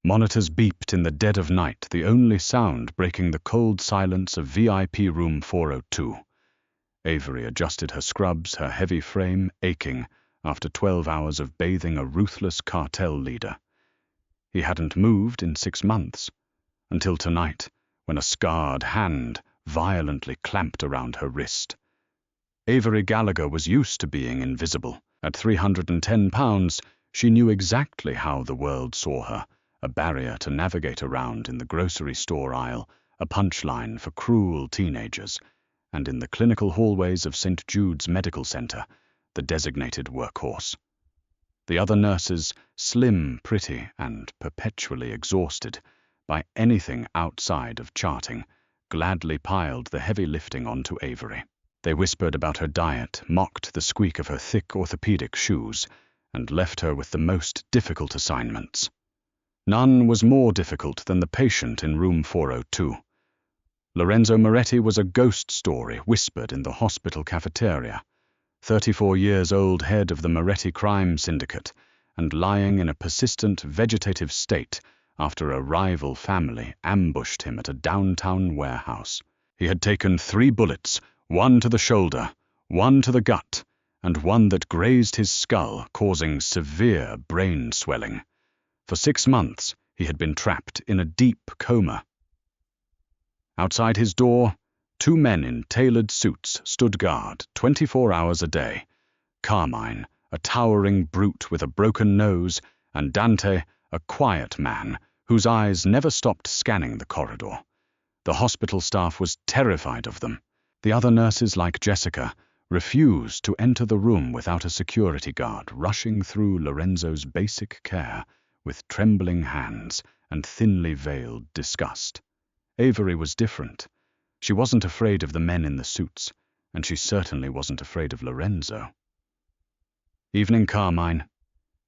Monitors beeped in the dead of night, the only sound breaking the cold silence of VIP room 402. Avery adjusted her scrubs, her heavy frame aching after 12 hours of bathing a ruthless cartel leader. He hadn't moved in 6 months, until tonight, when a scarred hand violently clamped around her wrist. Avery Gallagher was used to being invisible. At 310 pounds, she knew exactly how the world saw her, a barrier to navigate around in the grocery store aisle, a punchline for cruel teenagers, and in the clinical hallways of St. Jude's Medical Center, the designated workhorse. The other nurses, slim, pretty, and perpetually exhausted by anything outside of charting, gladly piled the heavy lifting onto Avery. They whispered about her diet, mocked the squeak of her thick orthopedic shoes, and left her with the most difficult assignments. None was more difficult than the patient in room 402. Lorenzo Moretti was a ghost story whispered in the hospital cafeteria. 34 years old head of the Moretti crime syndicate, and lying in a persistent vegetative state after a rival family ambushed him at a downtown warehouse. He had taken 3 bullets, 1 to the shoulder, 1 to the gut, and 1 that grazed his skull, causing severe brain swelling. For 6 months, he had been trapped in a deep coma. Outside his door, 2 men in tailored suits stood guard 24 hours a day. Carmine, a towering brute with a broken nose, and Dante, a quiet man whose eyes never stopped scanning the corridor. The hospital staff was terrified of them. The other nurses, like Jessica, refused to enter the room without a security guard rushing through Lorenzo's basic care with trembling hands and thinly veiled disgust. Avery was different. She wasn't afraid of the men in the suits, and she certainly wasn't afraid of Lorenzo. "Evening, Carmine,"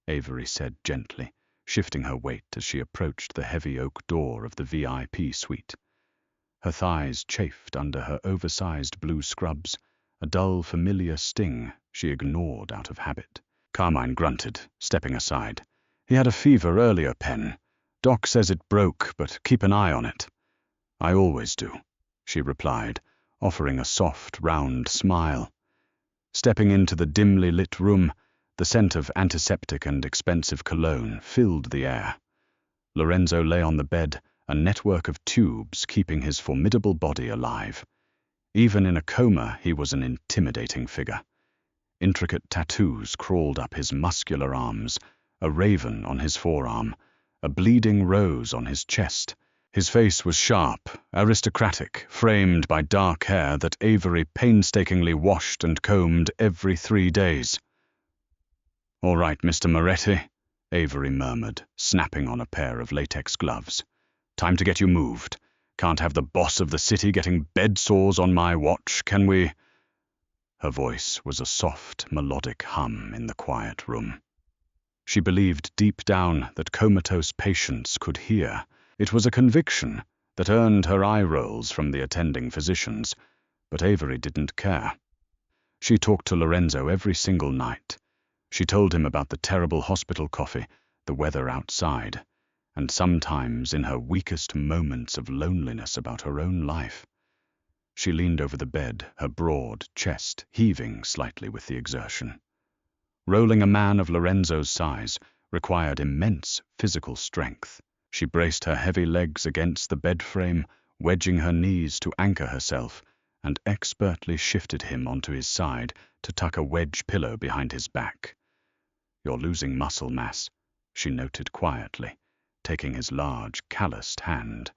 Avery said gently, shifting her weight as she approached the heavy oak door of the VIP suite. Her thighs chafed under her oversized blue scrubs, a dull, familiar sting she ignored out of habit. Carmine grunted, stepping aside. "He had a fever earlier, Pen. Doc says it broke, but keep an eye on it." "I always do," she replied, offering a soft, round smile. Stepping into the dimly lit room, the scent of antiseptic and expensive cologne filled the air. Lorenzo lay on the bed, a network of tubes keeping his formidable body alive. Even in a coma, he was an intimidating figure. Intricate tattoos crawled up his muscular arms, a raven on his forearm, a bleeding rose on his chest. His face was sharp, aristocratic, framed by dark hair that Avery painstakingly washed and combed every 3 days. "All right, Mr. Moretti," Avery murmured, snapping on a pair of latex gloves. "Time to get you moved. Can't have the boss of the city getting bed sores on my watch, can we?" Her voice was a soft, melodic hum in the quiet room. She believed deep down that comatose patients could hear. It was a conviction that earned her eye rolls from the attending physicians, but Avery didn't care. She talked to Lorenzo every single night. She told him about the terrible hospital coffee, the weather outside, and sometimes in her weakest moments of loneliness about her own life. She leaned over the bed, her broad chest heaving slightly with the exertion. Rolling a man of Lorenzo's size required immense physical strength. She braced her heavy legs against the bed frame, wedging her knees to anchor herself, and expertly shifted him onto his side to tuck a wedge pillow behind his back. "You're losing muscle mass," she noted quietly, taking his large, calloused hand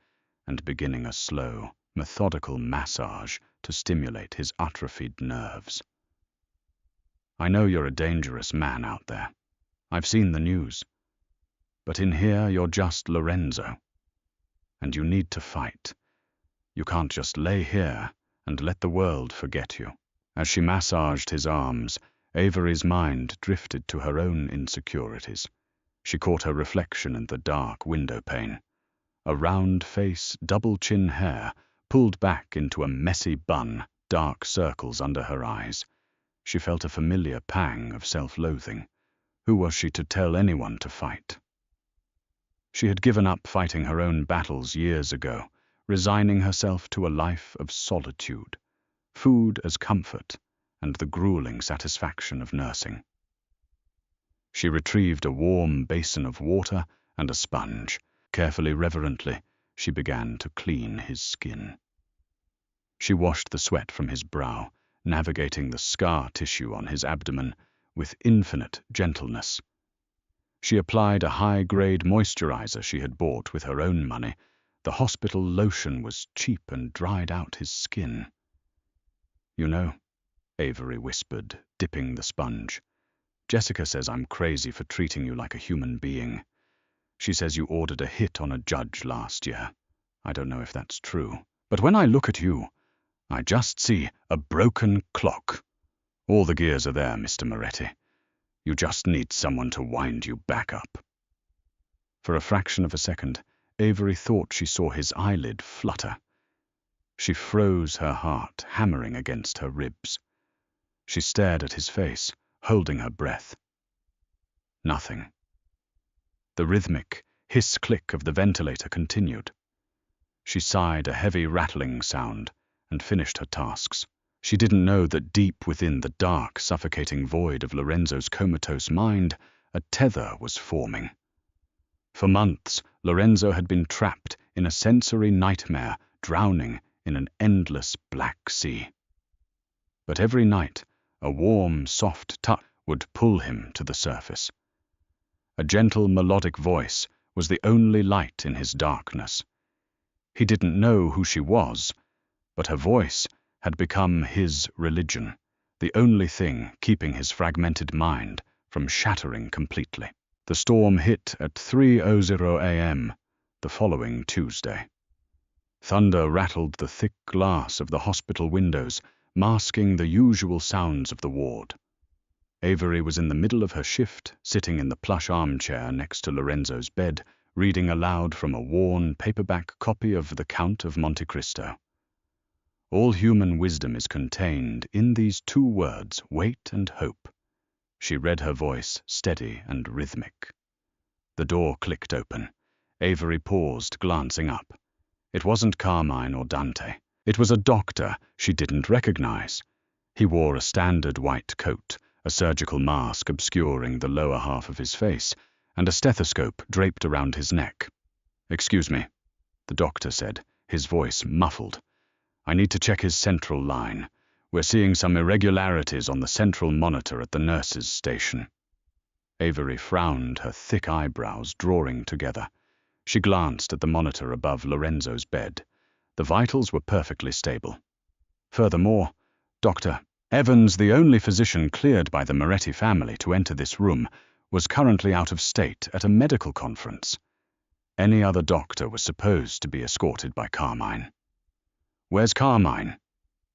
and beginning a slow, methodical massage to stimulate his atrophied nerves. "I know you're a dangerous man out there. I've seen the news. But in here, you're just Lorenzo. And you need to fight. You can't just lay here and let the world forget you." As she massaged his arms, Avery's mind drifted to her own insecurities. She caught her reflection in the dark window pane. A round face, double chin hair, pulled back into a messy bun, dark circles under her eyes. She felt a familiar pang of self-loathing. Who was she to tell anyone to fight? She had given up fighting her own battles years ago, resigning herself to a life of solitude, food as comfort, and the grueling satisfaction of nursing. She retrieved a warm basin of water and a sponge. Carefully, reverently, she began to clean his skin. She washed the sweat from his brow, navigating the scar tissue on his abdomen with infinite gentleness. She applied a high-grade moisturizer she had bought with her own money. The hospital lotion was cheap and dried out his skin. "You know," Avery whispered, dipping the sponge, "Jessica says I'm crazy for treating you like a human being. She says you ordered a hit on a judge last year. I don't know if that's true. But when I look at you, I just see a broken clock. All the gears are there, Mr. Moretti. You just need someone to wind you back up." For a fraction of a second, Avery thought she saw his eyelid flutter. She froze, her heart hammering against her ribs. She stared at his face, holding her breath. Nothing. The rhythmic hiss-click of the ventilator continued. She sighed a heavy rattling sound and finished her tasks. She didn't know that deep within the dark, suffocating void of Lorenzo's comatose mind, a tether was forming. For months, Lorenzo had been trapped in a sensory nightmare, drowning in an endless black sea. But every night, a warm, soft touch would pull him to the surface. A gentle, melodic voice was the only light in his darkness. He didn't know who she was, but her voice had become his religion, the only thing keeping his fragmented mind from shattering completely. The storm hit at 3:00 a.m. the following Tuesday. Thunder rattled the thick glass of the hospital windows, masking the usual sounds of the ward. Avery was in the middle of her shift, sitting in the plush armchair next to Lorenzo's bed, reading aloud from a worn paperback copy of The Count of Monte Cristo. All human wisdom is contained in these two words, wait and hope. She read, her voice steady and rhythmic. The door clicked open. Avery paused, glancing up. It wasn't Carmine or Dante. It was a doctor she didn't recognize. He wore a standard white coat, a surgical mask obscuring the lower half of his face, and a stethoscope draped around his neck. "Excuse me," the doctor said, his voice muffled. "I need to check his central line. We're seeing some irregularities on the central monitor at the nurses' station." Avery frowned, her thick eyebrows drawing together. She glanced at the monitor above Lorenzo's bed. The vitals were perfectly stable. Furthermore, Dr. Evans, the only physician cleared by the Moretti family to enter this room, was currently out of state at a medical conference. Any other doctor was supposed to be escorted by Carmine. "Where's Carmine?"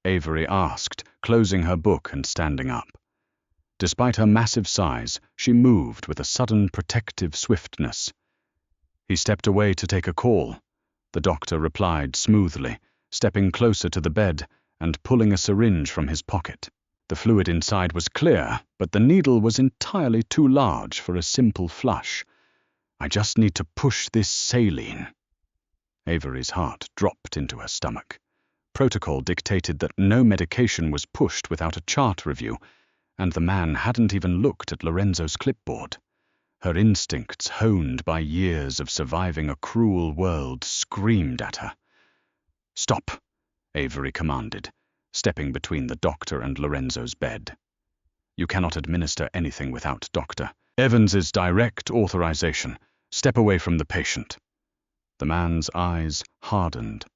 Avery asked, closing her book and standing up. Despite her massive size, she moved with a sudden protective swiftness. "He stepped away to take a call," the doctor replied smoothly, stepping closer to the bed and pulling a syringe from his pocket. The fluid inside was clear, but the needle was entirely too large for a simple flush. "I just need to push this saline." Avery's heart dropped into her stomach. Protocol dictated that no medication was pushed without a chart review, and the man hadn't even looked at Lorenzo's clipboard. Her instincts, honed by years of surviving a cruel world, screamed at her. "Stop," Avery commanded, stepping between the doctor and Lorenzo's bed. "You cannot administer anything without Dr. Evans's direct authorization. Step away from the patient." The man's eyes hardened.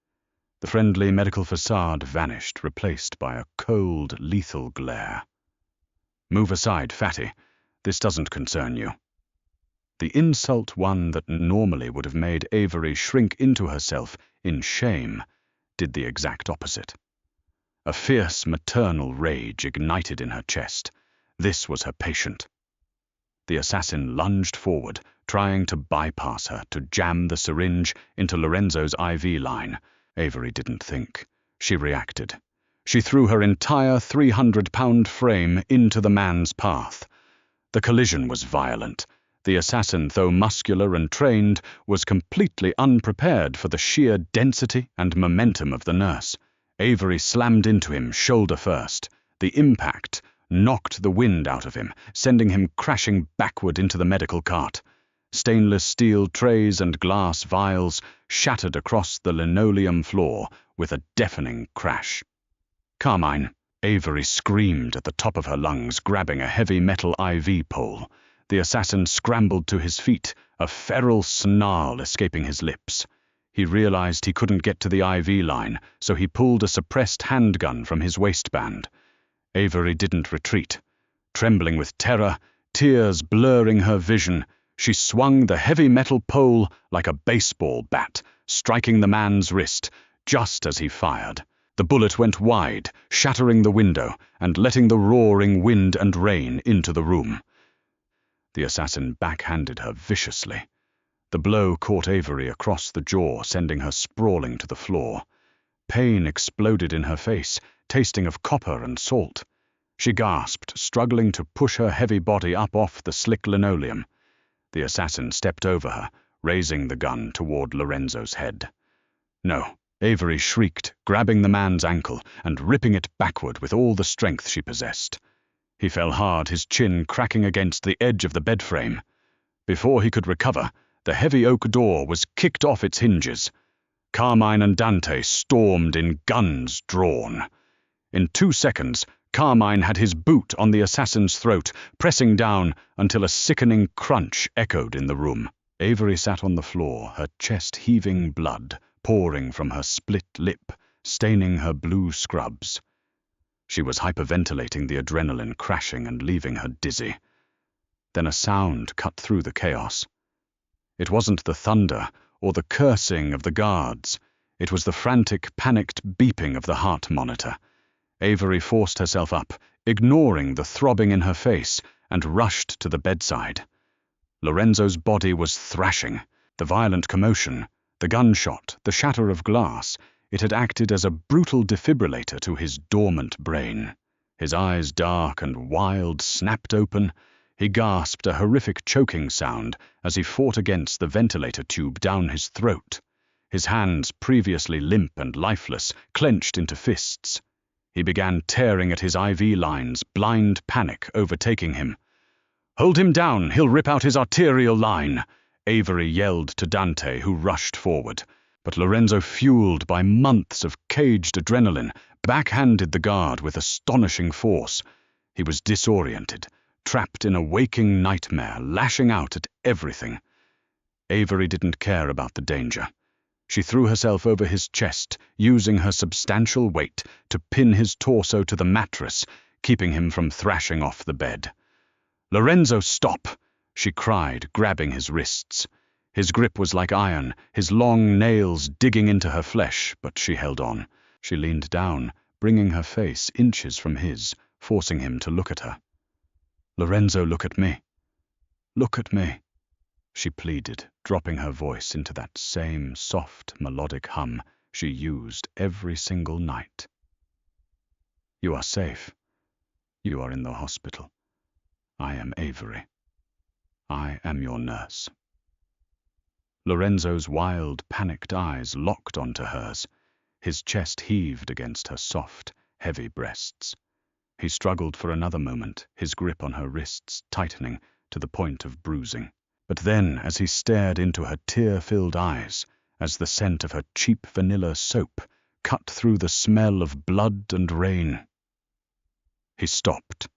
The friendly medical facade vanished, replaced by a cold, lethal glare. "Move aside, fatty. This doesn't concern you." The insult, one that normally would have made Avery shrink into herself in shame, did the exact opposite. A fierce maternal rage ignited in her chest. This was her patient. The assassin lunged forward, trying to bypass her, to jam the syringe into Lorenzo's IV line. Avery didn't think. She reacted. She threw her entire 300-pound frame into the man's path. The collision was violent. The assassin, though muscular and trained, was completely unprepared for the sheer density and momentum of the nurse. Avery slammed into him shoulder first. The impact knocked the wind out of him, sending him crashing backward into the medical cart. Stainless steel trays and glass vials shattered across the linoleum floor with a deafening crash. "Carmine!" Avery screamed at the top of her lungs, grabbing a heavy metal IV pole. The assassin scrambled to his feet, a feral snarl escaping his lips. He realized he couldn't get to the IV line, so he pulled a suppressed handgun from his waistband. Avery didn't retreat. Trembling with terror, tears blurring her vision, she swung the heavy metal pole like a baseball bat, striking the man's wrist just as he fired. The bullet went wide, shattering the window and letting the roaring wind and rain into the room. The assassin backhanded her viciously. The blow caught Avery across the jaw, sending her sprawling to the floor. Pain exploded in her face, tasting of copper and salt. She gasped, struggling to push her heavy body up off the slick linoleum. The assassin stepped over her, raising the gun toward Lorenzo's head. "No," Avery shrieked, grabbing the man's ankle and ripping it backward with all the strength she possessed. He fell hard, his chin cracking against the edge of the bed frame. Before he could recover, the heavy oak door was kicked off its hinges. Carmine and Dante stormed in, guns drawn. In 2 seconds, Carmine had his boot on the assassin's throat, pressing down until a sickening crunch echoed in the room. Avery sat on the floor, her chest heaving, blood pouring from her split lip, staining her blue scrubs. She was hyperventilating, the adrenaline crashing and leaving her dizzy. Then a sound cut through the chaos. It wasn't the thunder or the cursing of the guards. It was the frantic, panicked beeping of the heart monitor. Avery forced herself up, ignoring the throbbing in her face, and rushed to the bedside. Lorenzo's body was thrashing. The violent commotion, the gunshot, the shatter of glass, it had acted as a brutal defibrillator to his dormant brain. His eyes, dark and wild, snapped open. He gasped a horrific choking sound as he fought against the ventilator tube down his throat. His hands, previously limp and lifeless, clenched into fists. He began tearing at his IV lines, blind panic overtaking him. "Hold him down, he'll rip out his arterial line," Avery yelled to Dante, who rushed forward. But Lorenzo, fueled by months of caged adrenaline, backhanded the guard with astonishing force. He was disoriented, trapped in a waking nightmare, lashing out at everything. Avery didn't care about the danger. She threw herself over his chest, using her substantial weight to pin his torso to the mattress, keeping him from thrashing off the bed. "Lorenzo, stop!" she cried, grabbing his wrists. His grip was like iron, his long nails digging into her flesh, but she held on. She leaned down, bringing her face inches from his, forcing him to look at her. "Lorenzo, look at me. Look at me," she pleaded, dropping her voice into that same soft, melodic hum she used every single night. "You are safe. You are in the hospital. I am Avery. I am your nurse." Lorenzo's wild, panicked eyes locked onto hers. His chest heaved against her soft, heavy breasts. He struggled for another moment, his grip on her wrists tightening to the point of bruising. But then, as he stared into her tear-filled eyes, as the scent of her cheap vanilla soap cut through the smell of blood and rain, he stopped.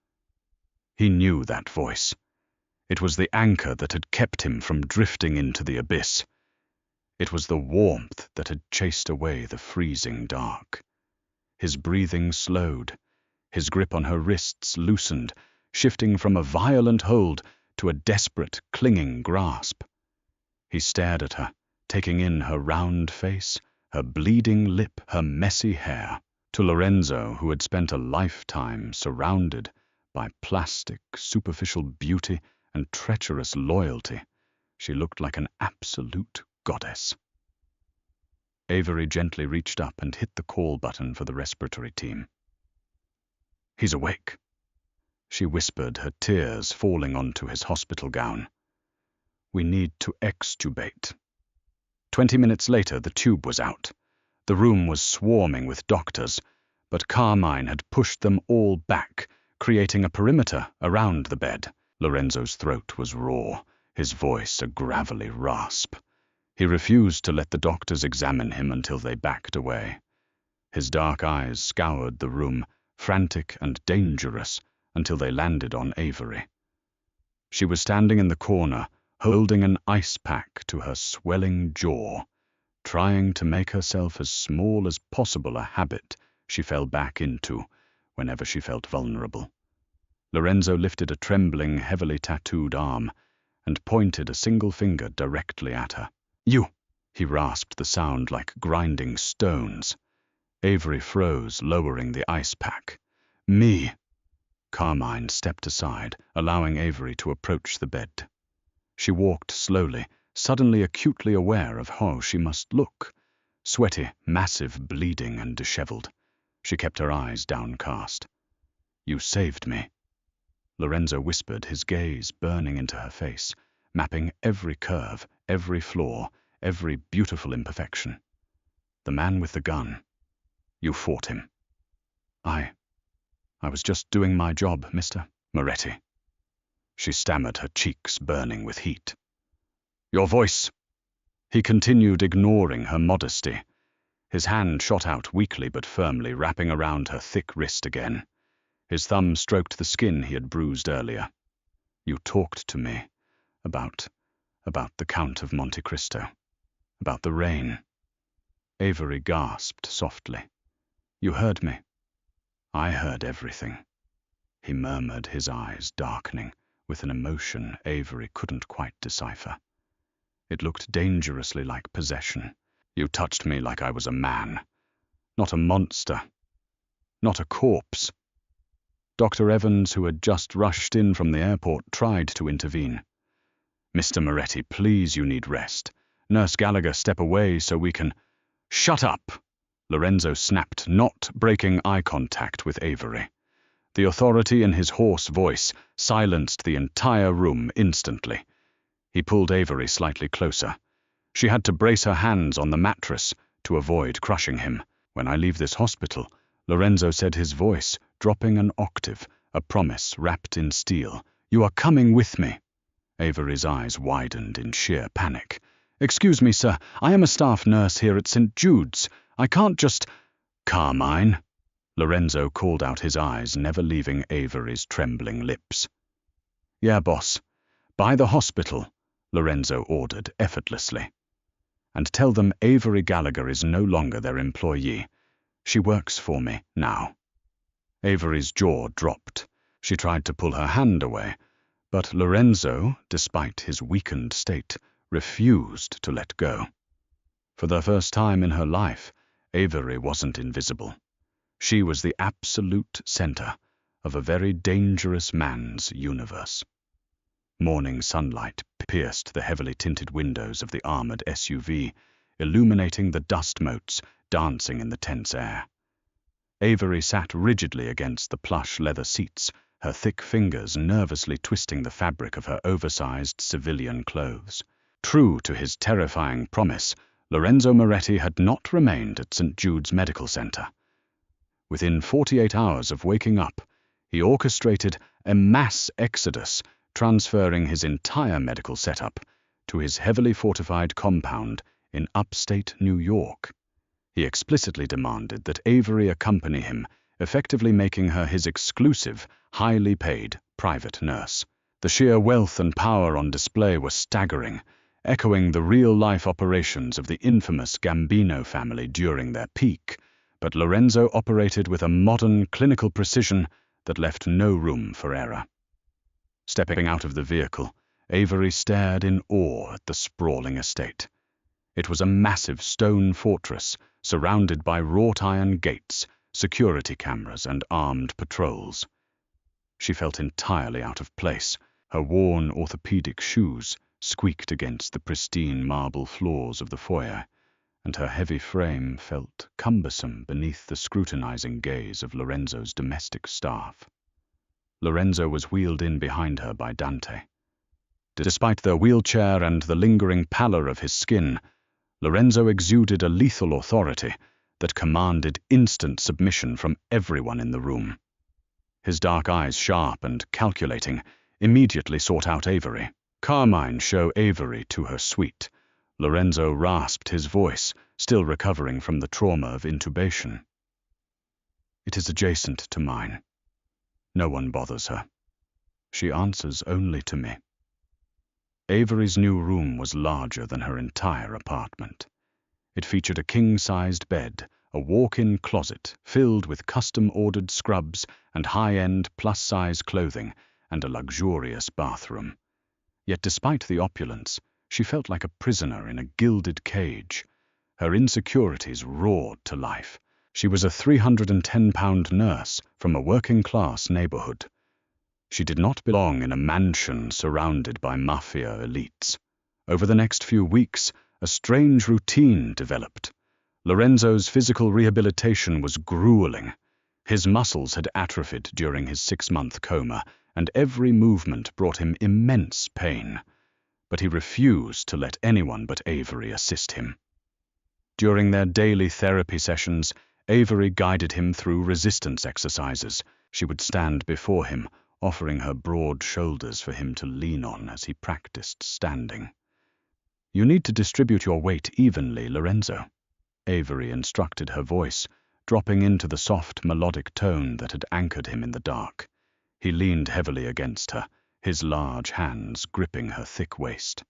He knew that voice. It was the anchor that had kept him from drifting into the abyss. It was the warmth that had chased away the freezing dark. His breathing slowed. His grip on her wrists loosened, shifting from a violent hold to a desperate, clinging grasp. He stared at her, taking in her round face, her bleeding lip, her messy hair. To Lorenzo, who had spent a lifetime surrounded by plastic, superficial beauty and treacherous loyalty, she looked like an absolute goddess. Avery gently reached up and hit the call button for the respiratory team. "He's awake," she whispered, her tears falling onto his hospital gown. We need to extubate. 20 minutes later, the tube was out. The room was swarming with doctors, but Carmine had pushed them all back, creating a perimeter around the bed. Lorenzo's throat was raw, his voice a gravelly rasp. He refused to let the doctors examine him until they backed away. His dark eyes scoured the room, frantic and dangerous, until they landed on Avery. She was standing in the corner, holding an ice pack to her swelling jaw, trying to make herself as small as possible, a habit she fell back into whenever she felt vulnerable. Lorenzo lifted a trembling, heavily tattooed arm and pointed a single finger directly at her. "You!" He rasped, the sound like grinding stones. Avery froze, lowering the ice pack. "Me!" Carmine stepped aside, allowing Avery to approach the bed. She walked slowly, suddenly acutely aware of how she must look. Sweaty, massive, bleeding, and disheveled. She kept her eyes downcast. "You saved me," Lorenzo whispered, his gaze burning into her face, mapping every curve, every flaw, every beautiful imperfection. "The man with the gun. You fought him." I was just doing my job, Mr. Moretti." She stammered, her cheeks burning with heat. "Your voice." He continued, ignoring her modesty. His hand shot out weakly but firmly, wrapping around her thick wrist again. His thumb stroked the skin he had bruised earlier. "You talked to me about the Count of Monte Cristo, about the rain." Avery gasped softly. "You heard me." "I heard everything," he murmured, his eyes darkening with an emotion Avery couldn't quite decipher. It looked dangerously like possession. "You touched me like I was a man, not a monster, not a corpse." Dr. Evans, who had just rushed in from the airport, tried to intervene. "Mr. Moretti, please, you need rest. Nurse Gallagher, step away so we can—" "Shut up!" Lorenzo snapped, not breaking eye contact with Avery. The authority in his hoarse voice silenced the entire room instantly. He pulled Avery slightly closer. She had to brace her hands on the mattress to avoid crushing him. "When I leave this hospital," Lorenzo said, his voice dropping an octave, a promise wrapped in steel. "You are coming with me." Avery's eyes widened in sheer panic. "Excuse me, sir. I am a staff nurse here at St. Jude's. I can't just—" "Carmine," Lorenzo called out, his eyes never leaving Avery's trembling lips. "Yeah, boss. By the hospital," Lorenzo ordered effortlessly. "And tell them Avery Gallagher is no longer their employee. She works for me now." Avery's jaw dropped. She tried to pull her hand away, but Lorenzo, despite his weakened state, refused to let go. For the first time in her life, Avery wasn't invisible. She was the absolute center of a very dangerous man's universe. Morning sunlight pierced the heavily tinted windows of the armored SUV, illuminating the dust motes dancing in the tense air. Avery sat rigidly against the plush leather seats, her thick fingers nervously twisting the fabric of her oversized civilian clothes. True to his terrifying promise, Lorenzo Moretti had not remained at St. Jude's Medical Center. Within 48 hours of waking up, he orchestrated a mass exodus, transferring his entire medical setup to his heavily fortified compound in upstate New York. He explicitly demanded that Avery accompany him, effectively making her his exclusive, highly paid private nurse. The sheer wealth and power on display were staggering, echoing the real-life operations of the infamous Gambino family during their peak, but Lorenzo operated with a modern clinical precision that left no room for error. Stepping out of the vehicle, Avery stared in awe at the sprawling estate. It was a massive stone fortress surrounded by wrought-iron gates, security cameras, and armed patrols. She felt entirely out of place. Her worn orthopedic shoes squeaked against the pristine marble floors of the foyer, and her heavy frame felt cumbersome beneath the scrutinizing gaze of Lorenzo's domestic staff. Lorenzo was wheeled in behind her by Dante. Despite the wheelchair and the lingering pallor of his skin, Lorenzo exuded a lethal authority that commanded instant submission from everyone in the room. His dark eyes, sharp and calculating, immediately sought out Avery. "Carmine, show Avery to her suite." Lorenzo rasped his voice, still recovering from the trauma of intubation. "It is adjacent to mine. No one bothers her. She answers only to me." Avery's new room was larger than her entire apartment. It featured a king-sized bed, a walk-in closet filled with custom-ordered scrubs and high-end plus-size clothing, and a luxurious bathroom. Yet despite the opulence, she felt like a prisoner in a gilded cage. Her insecurities roared to life. She was a 310-pound nurse from a working-class neighborhood. She did not belong in a mansion surrounded by mafia elites. Over the next few weeks, a strange routine developed. Lorenzo's physical rehabilitation was grueling. His muscles had atrophied during his 6-month coma, and every movement brought him immense pain. But he refused to let anyone but Avery assist him. During their daily therapy sessions, Avery guided him through resistance exercises. She would stand before him, offering her broad shoulders for him to lean on as he practiced standing. "You need to distribute your weight evenly, Lorenzo," Avery instructed, her voice dropping into the soft, melodic tone that had anchored him in the dark. He leaned heavily against her, his large hands gripping her thick waist.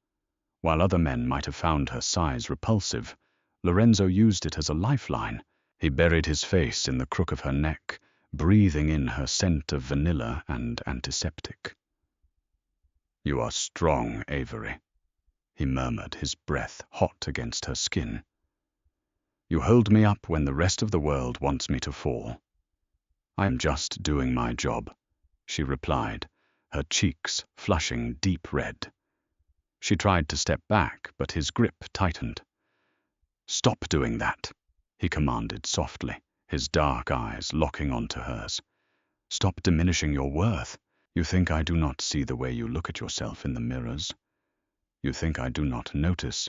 While other men might have found her size repulsive, Lorenzo used it as a lifeline. He buried his face in the crook of her neck, breathing in her scent of vanilla and antiseptic. "You are strong, Avery," he murmured, his breath hot against her skin. "You hold me up when the rest of the world wants me to fall." "I am just doing my job," she replied, her cheeks flushing deep red. She tried to step back, but his grip tightened. "Stop doing that," he commanded softly, his dark eyes locking onto hers. "Stop diminishing your worth. You think I do not see the way you look at yourself in the mirrors? You think I do not notice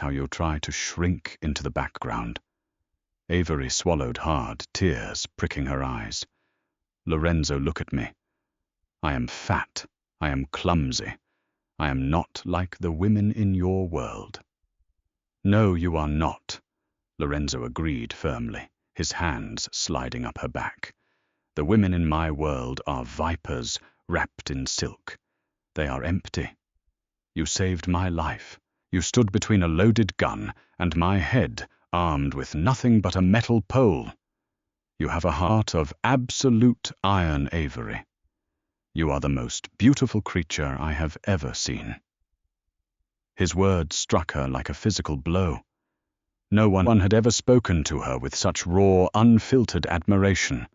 how you try to shrink into the background?" Avery swallowed hard, tears pricking her eyes. "Lorenzo, look at me. I am fat. I am clumsy. I am not like the women in your world." "No, you are not," Lorenzo agreed firmly, his hands sliding up her back. "The women in my world are vipers wrapped in silk. They are empty. You saved my life. You stood between a loaded gun and my head, armed with nothing but a metal pole. You have a heart of absolute iron, Avery. You are the most beautiful creature I have ever seen." His words struck her like a physical blow. No one had ever spoken to her with such raw, unfiltered admiration.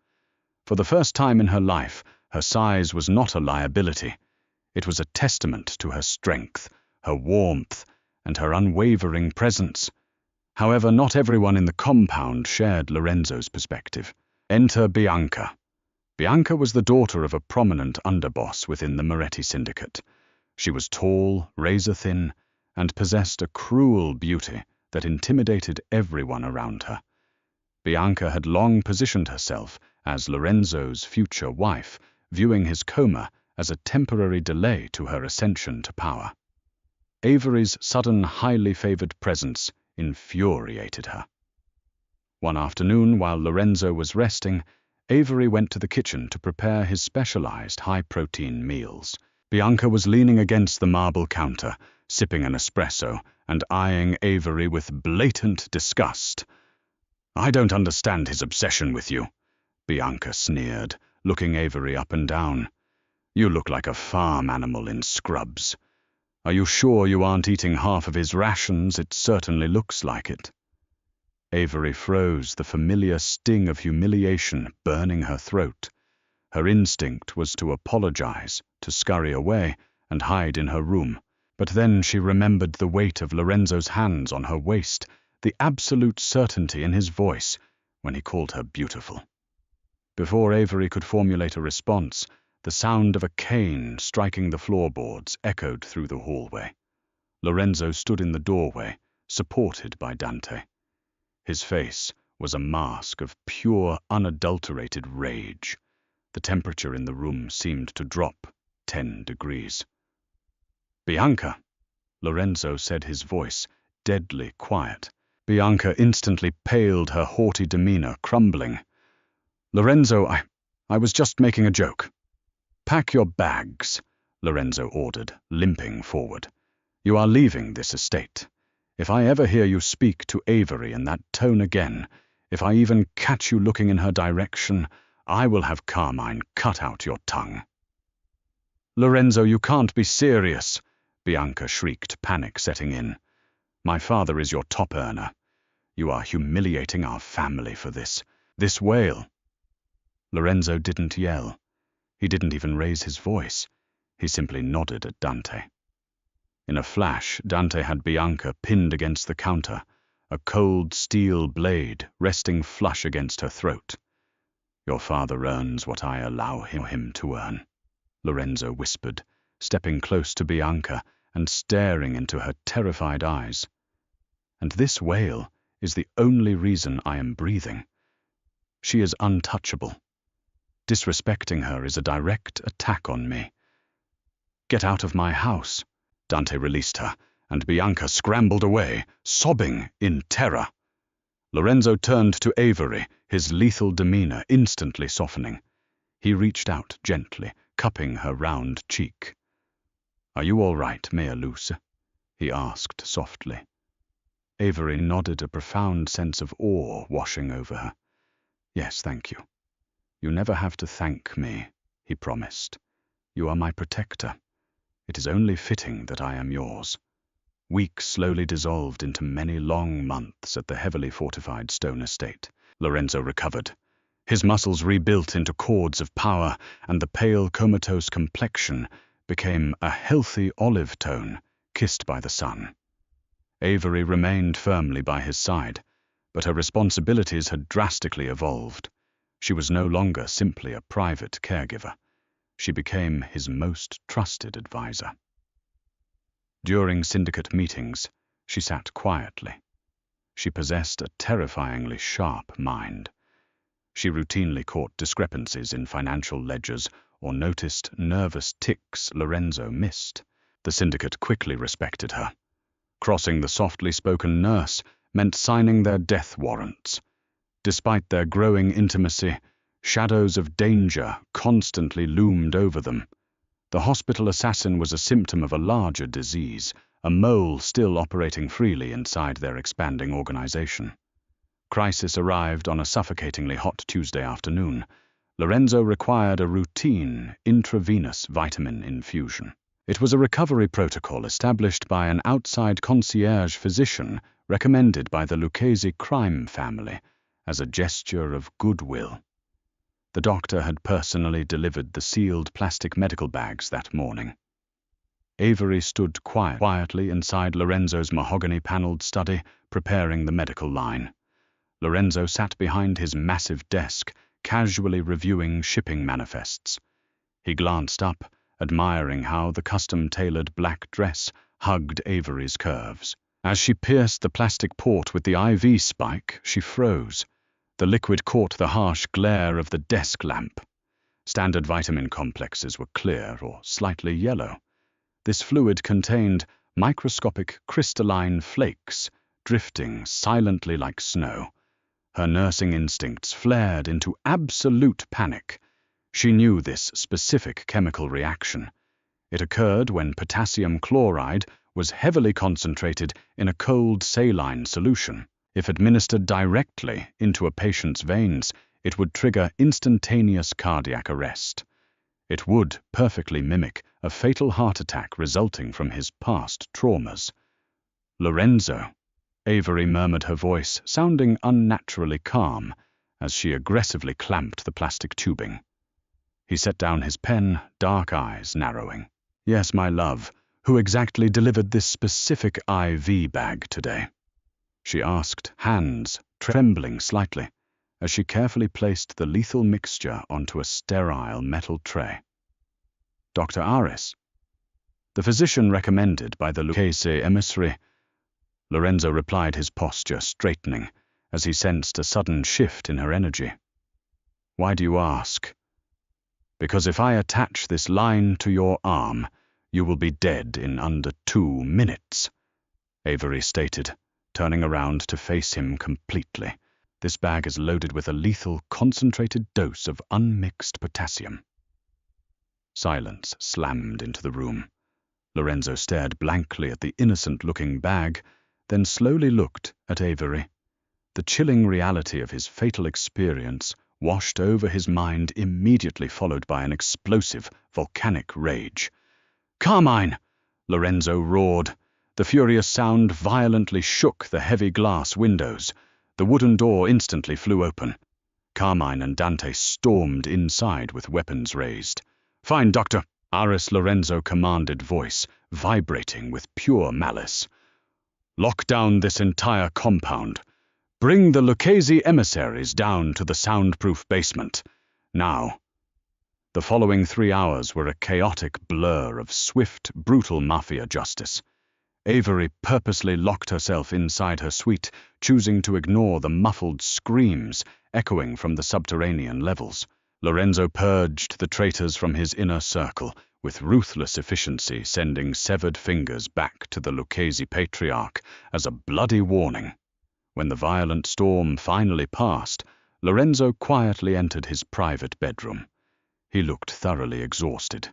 For the first time in her life, her size was not a liability. It was a testament to her strength, her warmth, and her unwavering presence. However, not everyone in the compound shared Lorenzo's perspective. Enter Bianca. Bianca was the daughter of a prominent underboss within the Moretti syndicate. She was tall, razor-thin, and possessed a cruel beauty that intimidated everyone around her. Bianca had long positioned herself as Lorenzo's future wife, viewing his coma as a temporary delay to her ascension to power. Avery's sudden, highly favored presence infuriated her. One afternoon, while Lorenzo was resting, Avery went to the kitchen to prepare his specialized high-protein meals. Bianca was leaning against the marble counter, sipping an espresso and eyeing Avery with blatant disgust. "I don't understand his obsession with you," Bianca sneered, looking Avery up and down. "You look like a farm animal in scrubs. Are you sure you aren't eating half of his rations? It certainly looks like it." Avery froze, the familiar sting of humiliation burning her throat. Her instinct was to apologize, to scurry away, and hide in her room. But then she remembered the weight of Lorenzo's hands on her waist, the absolute certainty in his voice when he called her beautiful. Before Avery could formulate a response, The sound of a cane striking the floorboards echoed through the hallway. Lorenzo stood in the doorway, supported by Dante. His face was a mask of pure, unadulterated rage. The temperature in the room seemed to drop 10 degrees. "Bianca," Lorenzo said, his voice deadly quiet. Bianca instantly paled, her haughty demeanor crumbling. "Lorenzo, I was just making a joke." "Pack your bags," Lorenzo ordered, limping forward. "You are leaving this estate. If I ever hear you speak to Avery in that tone again, if I even catch you looking in her direction, I will have Carmine cut out your tongue." "Lorenzo, you can't be serious," Bianca shrieked, panic setting in. "My father is your top earner. You are humiliating our family for this whale." Lorenzo didn't yell. He didn't even raise his voice. He simply nodded at Dante. In a flash, Dante had Bianca pinned against the counter, a cold steel blade resting flush against her throat. "Your father earns what I allow him to earn," Lorenzo whispered, stepping close to Bianca and staring into her terrified eyes. "And this whale is the only reason I am breathing. She is untouchable. Disrespecting her is a direct attack on me. Get out of my house." Dante released her, and Bianca scrambled away, sobbing in terror. Lorenzo turned to Avery, his lethal demeanor instantly softening. He reached out gently, cupping her round cheek. "Are you all right, Mea Luz?" he asked softly. Avery nodded, a profound sense of awe washing over her. "Yes, thank you. You never have to thank me," he promised. "You are my protector. It is only fitting that I am yours." Weeks slowly dissolved into many long months at the heavily fortified stone estate. Lorenzo recovered. His muscles rebuilt into cords of power, and the pale, comatose complexion became a healthy olive tone, kissed by the sun. Avery remained firmly by his side, but her responsibilities had drastically evolved. She was no longer simply a private caregiver. She became his most trusted advisor. During syndicate meetings, she sat quietly. She possessed a terrifyingly sharp mind. She routinely caught discrepancies in financial ledgers or noticed nervous tics Lorenzo missed. The syndicate quickly respected her. Crossing the softly spoken nurse meant signing their death warrants. Despite their growing intimacy, shadows of danger constantly loomed over them. The hospital assassin was a symptom of a larger disease, a mole still operating freely inside their expanding organization. Crisis arrived on a suffocatingly hot Tuesday afternoon. Lorenzo required a routine intravenous vitamin infusion. It was a recovery protocol established by an outside concierge physician recommended by the Lucchese crime family as a gesture of goodwill. The doctor had personally delivered the sealed plastic medical bags that morning. Avery stood quietly inside Lorenzo's mahogany-paneled study, preparing the medical line. Lorenzo sat behind his massive desk, casually reviewing shipping manifests. He glanced up, admiring how the custom-tailored black dress hugged Avery's curves. As she pierced the plastic port with the IV spike, she froze. The liquid caught the harsh glare of the desk lamp. Standard vitamin complexes were clear or slightly yellow. This fluid contained microscopic crystalline flakes, drifting silently like snow. Her nursing instincts flared into absolute panic. She knew this specific chemical reaction. It occurred when potassium chloride was heavily concentrated in a cold saline solution. If administered directly into a patient's veins, it would trigger instantaneous cardiac arrest. It would perfectly mimic a fatal heart attack resulting from his past traumas. "Lorenzo," Avery murmured, her voice sounding unnaturally calm as she aggressively clamped the plastic tubing. He set down his pen, dark eyes narrowing. "Yes, my love. Who exactly delivered this specific IV bag today?" she asked, hands trembling slightly, as she carefully placed the lethal mixture onto a sterile metal tray. Dr. Aris, the physician recommended by the Lucchese emissary. Lorenzo replied, his posture straightening as he sensed a sudden shift in her energy. Why do you ask? Because if I attach this line to your arm, you will be dead in under 2 minutes, Avery stated, turning around to face him completely. This bag is loaded with a lethal, concentrated dose of unmixed potassium. Silence slammed into the room. Lorenzo stared blankly at the innocent-looking bag, then slowly looked at Avery. The chilling reality of his fatal experience washed over his mind, immediately followed by an explosive, volcanic rage. "Carmine!" Lorenzo roared. The furious sound violently shook the heavy glass windows. The wooden door instantly flew open. Carmine and Dante stormed inside with weapons raised. "Fine, Doctor," Aris Lorenzo commanded, voice vibrating with pure malice. "Lock down this entire compound. Bring the Lucchese emissaries down to the soundproof basement. Now." The following 3 hours were a chaotic blur of swift, brutal mafia justice. Avery purposely locked herself inside her suite, choosing to ignore the muffled screams echoing from the subterranean levels. Lorenzo purged the traitors from his inner circle, with ruthless efficiency, sending severed fingers back to the Lucchese patriarch as a bloody warning. When the violent storm finally passed, Lorenzo quietly entered his private bedroom. He looked thoroughly exhausted.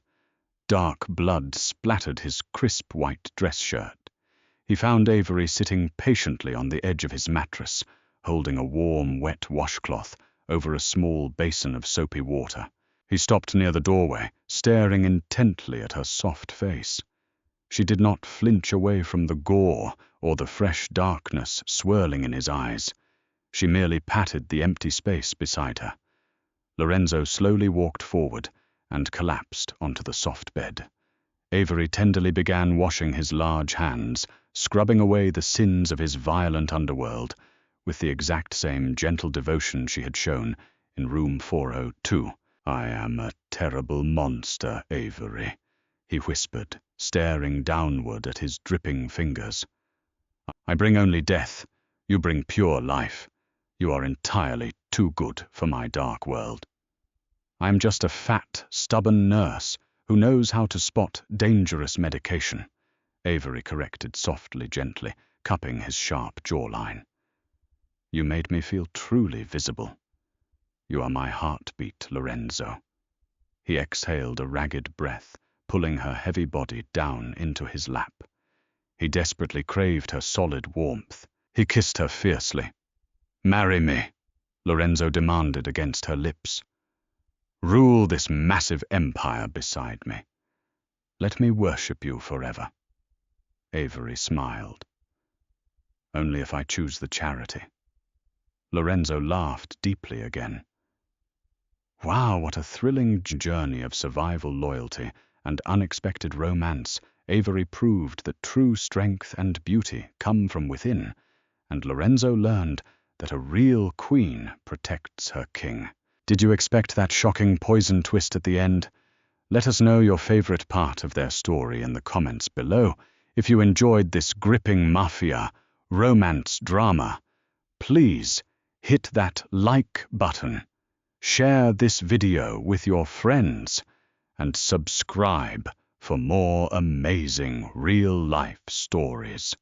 Dark blood splattered his crisp white dress shirt. He found Avery sitting patiently on the edge of his mattress, holding a warm, wet washcloth over a small basin of soapy water. He stopped near the doorway, staring intently at her soft face. She did not flinch away from the gore or the fresh darkness swirling in his eyes. She merely patted the empty space beside her. Lorenzo slowly walked forward and collapsed onto the soft bed. Avery tenderly began washing his large hands, scrubbing away the sins of his violent underworld, with the exact same gentle devotion she had shown in room 402. "I am a terrible monster, Avery," he whispered, staring downward at his dripping fingers. "I bring only death. You bring pure life. You are entirely too good for my dark world." "I am just a fat, stubborn nurse who knows how to spot dangerous medication," Avery corrected softly, gently, cupping his sharp jawline. "You made me feel truly visible. You are my heartbeat, Lorenzo." He exhaled a ragged breath, pulling her heavy body down into his lap. He desperately craved her solid warmth. He kissed her fiercely. "Marry me," Lorenzo demanded against her lips. "Rule this massive empire beside me. Let me worship you forever." Avery smiled. "Only if I choose the charity." Lorenzo laughed deeply again. Wow, what a thrilling journey of survival, loyalty, and unexpected romance. Avery proved that true strength and beauty come from within, and Lorenzo learned that a real queen protects her king. Did you expect that shocking poison twist at the end? Let us know your favorite part of their story in the comments below. If you enjoyed this gripping mafia, romance drama, please hit that like button, share this video with your friends, and subscribe for more amazing real-life stories.